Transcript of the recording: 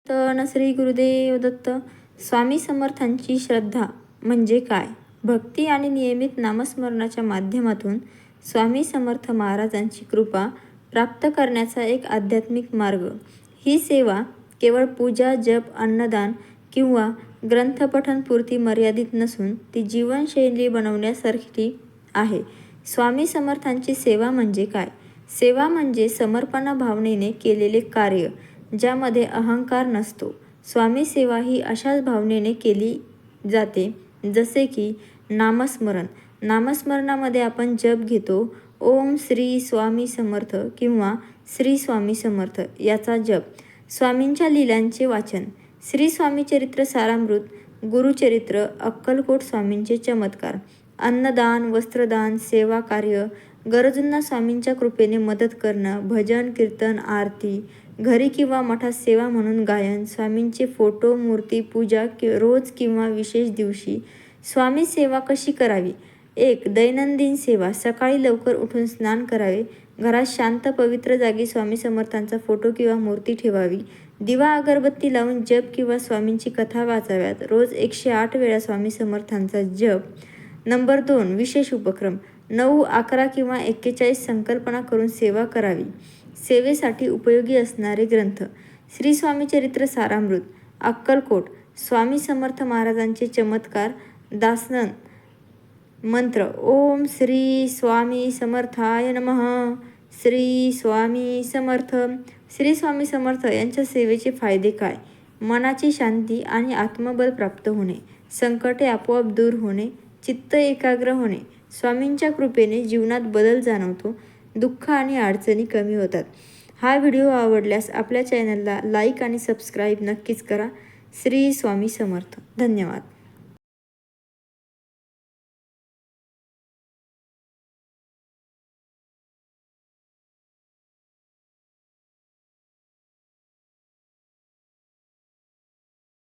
श्री गुरुदेव दत्त. स्वामी समर्थांची श्रद्धा म्हणजे काय? भक्ती आणि नियमित नामस्मरणाच्या माध्यमातून स्वामी समर्थ महाराजांची कृपा प्राप्त करण्याचा एक आध्यात्मिक मार्ग. ही सेवा केवळ पूजा, जप, अन्नदान किंवा ग्रंथपठणपुरती मर्यादित नसून ती जीवनशैली बनवण्यासारखी आहे. स्वामी समर्थांची सेवा म्हणजे काय? सेवा म्हणजे समर्पण भावनेने केलेले कार्य ज्यामध्ये अहंकार नसतो. स्वामी सेवा ही अशाच भावनेने केली जाते जसे की नामस्मरण. नामस्मरणामध्ये आपण जप घेतो, ओम श्री स्वामी समर्थ किंवा श्री स्वामी समर्थ याचा जप. स्वामींच्या लीलांचे वाचन, श्री स्वामी चरित्र सारामृत, गुरुचरित्र, अक्कलकोट स्वामींचे चमत्कार, अन्नदान, वस्त्रदान, सेवा कार्य, गरजूंना स्वामींच्या कृपेने मदत करणं, भजन, कीर्तन, आरती, घरी किंवा मठात सेवा म्हणून गायन, स्वामींचे फोटो, मूर्ती पूजा रोज किंवा विशेष दिवशी. स्वामी सेवा कशी करावी? 1. दैनंदिन सेवा. सकाळी लवकर उठून स्नान करावे. घरात शांत पवित्र जागी स्वामी समर्थांचा फोटो किंवा मूर्ती ठेवावी. दिवा अगरबत्ती लावून जप किंवा स्वामींची कथा वाचाव्यात. रोज 108 वेळा स्वामी समर्थांचा जप. नंबर 2. विशेष उपक्रम. 9, 11 किंवा 41 संकल्पना करून सेवा करावी. सेवेसाठी उपयोगी असणारे ग्रंथ, श्री स्वामी चरित्र सारामृत, अक्कलकोट स्वामी समर्थ महाराजांचे चमत्कार, दासन मंत्र, ओम श्री स्वामी समर्थाय नमः, श्री स्वामी समर्थ. श्री स्वामी समर्थ यांच्या सेवेचे फायदे काय? मनाची शांती आणि आत्मबल प्राप्त होणे, संकटे आपोआप दूर होणे, चित्त एकाग्र होणे, स्वामींच्या कृपेने जीवनात बदल जाणवतो, दुःख आणि अडचणी कमी होतात. हा व्हिडिओ आवडल्यास आपल्या चॅनलला लाईक आणि सबस्क्राईब नक्कीच करा. श्री स्वामी समर्थ. धन्यवाद.